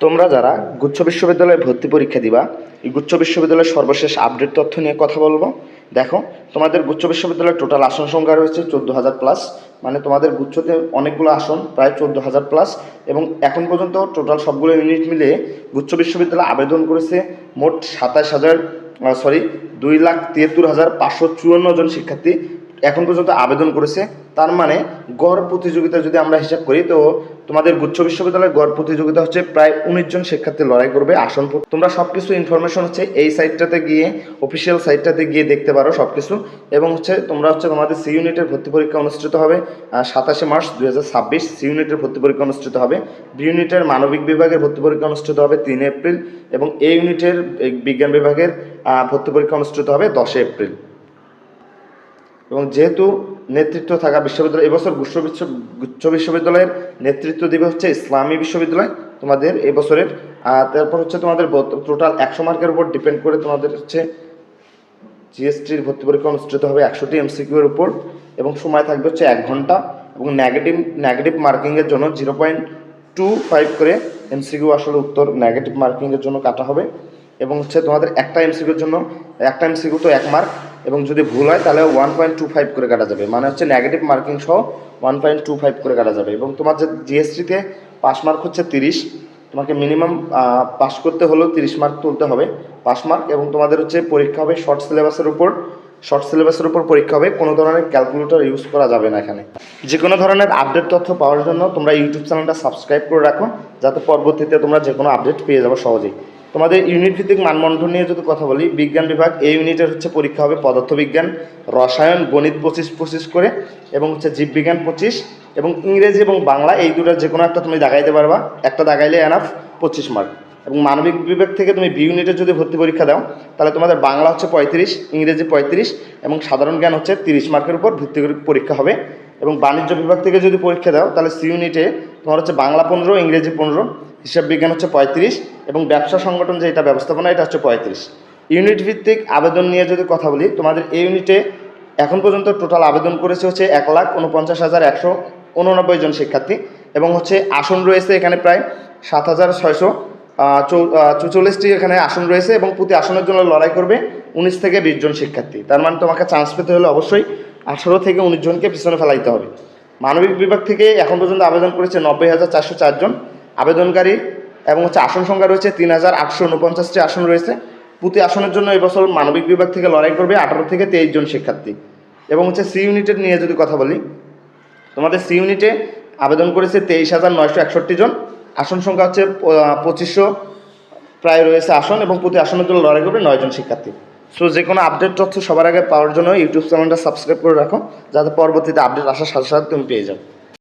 তোমরা যারা গুচ্ছ বিশ্ববিদ্যালয়ে ভর্তি পরীক্ষা দিবা, এই গুচ্ছ বিশ্ববিদ্যালয়ের সর্বশেষ আপডেট তথ্য নিয়ে কথা বলবো। দেখো, তোমাদের গুচ্ছ বিশ্ববিদ্যালয়ের টোটাল আসন সংখ্যা রয়েছে 14,000 প্লাস, মানে তোমাদের গুচ্ছতে অনেকগুলো আসন, প্রায় 14,000 প্লাস। এবং এখন পর্যন্ত টোটাল সবগুলো ইউনিট মিলিয়ে গুচ্ছ বিশ্ববিদ্যালয় আবেদন করেছে মোট 2,73,554 জন শিক্ষার্থী এখন পর্যন্ত আবেদন করেছে। তার মানে গড় প্রতিযোগিতা যদি আমরা হিসাব করি, তো তোমাদের গুচ্ছ বিশ্ববিদ্যালয়ের গড় প্রতিযোগিতা হচ্ছে প্রায় 19 জন শিক্ষার্থী লড়াই করবে আসন। তোমরা সব কিছু ইনফরমেশন হচ্ছে এই সাইটটাতে গিয়ে, অফিসিয়াল সাইটটাতে গিয়ে দেখতে পারো সব কিছু। এবং তোমাদের সি ইউনিটের ভর্তি পরীক্ষা অনুষ্ঠিত হবে 27 মার্চ 2026। সি ইউনিটের ভর্তি পরীক্ষা অনুষ্ঠিত হবে। বি ইউনিটের মানবিক বিভাগের ভর্তি পরীক্ষা অনুষ্ঠিত হবে 3 এপ্রিল এবং এ ইউনিটের বিজ্ঞান বিভাগের ভর্তি পরীক্ষা অনুষ্ঠিত হবে 10 এপ্রিল। এবং যেহেতু নেতৃত্ব থাকা বিশ্ববিদ্যালয়, এবছর গুচ্ছ বিশ্ববিদ্যালয়ের নেতৃত্ব দিবে হচ্ছে ইসলামী বিশ্ববিদ্যালয় তোমাদের এবছরের। তারপর হচ্ছে তোমাদের টোটাল 100 মার্কের উপর ডিপেন্ড করে তোমাদের হচ্ছে জিএসটির ভর্তি পরীক্ষা অনুষ্ঠিত হবে 100টি এমসিকিউ এর উপর, এবং সময় থাকবে হচ্ছে 1 ঘন্টা। এবং নেগেটিভ মার্কিংয়ের জন্য 0.25 করে এমসিকিউ আসলে উত্তর নেগেটিভ মার্কিংয়ের জন্য কাটা হবে। এবং হচ্ছে তোমাদের একটা এমসিকিউর জন্য একটা এমসিকিউ তো 1 মার্ক, এবং যদি ভুল হয় তাহলে 1.25 করে কাটা যাবে, মানে হচ্ছে নেগেটিভ মার্কিং সহ 1.25 করে কাটা যাবে। এবং তোমার যে জিএসটিতে পাস মার্ক হচ্ছে 30, তোমাকে মিনিমাম পাস করতে হলেও 30 মার্ক তুলতে হবে, পাস মার্ক। এবং তোমাদের হচ্ছে পরীক্ষা হবে শর্ট সিলেবাসের উপর পরীক্ষা হবে। কোনো ধরনের ক্যালকুলেটর ইউজ করা যাবে না এখানে। যে কোনো ধরনের আপডেট তথ্য পাওয়ার জন্য তোমরা ইউটিউব চ্যানেলটা সাবস্ক্রাইব করে রাখো, যাতে পরবর্তীতে তোমরা যে কোনো আপডেট পেয়ে যাবো সহজেই। তোমাদের ইউনিট ভিত্তিক মানদণ্ড নিয়ে যদি কথা বলি, বিজ্ঞান বিভাগ এই ইউনিটের হচ্ছে পরীক্ষা হবে পদার্থবিজ্ঞান, রসায়ন, গণিত 25 করে, এবং হচ্ছে জীববিজ্ঞান 25, এবং ইংরেজি এবং বাংলা এই দুটার যে কোনো একটা তুমি দাগাইতে পারবা, একটা দাগাইলে এনাফ 25 মার্ক। এবং মানবিক বিভাগ থেকে তুমি বি ইউনিটের যদি ভর্তি পরীক্ষা দাও, তাহলে তোমাদের বাংলা হচ্ছে 35, ইংরেজি 35 এবং সাধারণ জ্ঞান হচ্ছে 30 মার্কের উপর ভিত্তি করে পরীক্ষা হবে। এবং বাণিজ্য বিভাগ থেকে যদি পরীক্ষা দাও, তাহলে সি ইউনিটে তোমার হচ্ছে বাংলা 15, ইংরেজি 15, হিসাব বিজ্ঞান হচ্ছে 35, এবং ব্যবসা সংগঠন যে এটা ব্যবস্থাপনা এটা হচ্ছে 35। ইউনিট ভিত্তিক আবেদন নিয়ে যদি কথা বলি, তোমাদের এই ইউনিটে এখন পর্যন্ত টোটাল আবেদন করেছে হচ্ছে 1,49,189 জন শিক্ষার্থী, এবং হচ্ছে আসন রয়েছে এখানে প্রায় 7,644টি এখানে আসন রয়েছে, এবং প্রতি আসনের জন্য লড়াই করবে 19 থেকে 20 জন শিক্ষার্থী। তার মানে তোমাকে চান্স পেতে হলে অবশ্যই 18 থেকে 19 জনকে পিছনে ফেলাইতে হবে। মানবিক বিভাগ থেকে এখন পর্যন্ত আবেদন করেছে 90,404 জন আবেদনকারী, এবং হচ্ছে আসন সংখ্যা রয়েছে 3,849টি আসন রয়েছে। প্রতি আসনের জন্য এবছর মানবিক বিভাগ থেকে লড়াই করবে 18 থেকে 23 জন শিক্ষার্থী। এবং হচ্ছে সি ইউনিটের নিয়ে যদি কথা বলি, তোমাদের সি ইউনিটে আবেদন করেছে 23,961 জন, আসন সংখ্যা হচ্ছে 2500 প্রায় রয়েছে আসন, এবং প্রতি আসনের জন্য লড়াই করবে 9 জন শিক্ষার্থী। সো যে কোনো আপডেট তথ্য সবার আগে পাওয়ার জন্য ইউটিউব চ্যানেলটা সাবস্ক্রাইব করে রাখো, যাতে পরবর্তীতে আপডেট আসার সাথে সাথে তুমি পেয়ে যাও।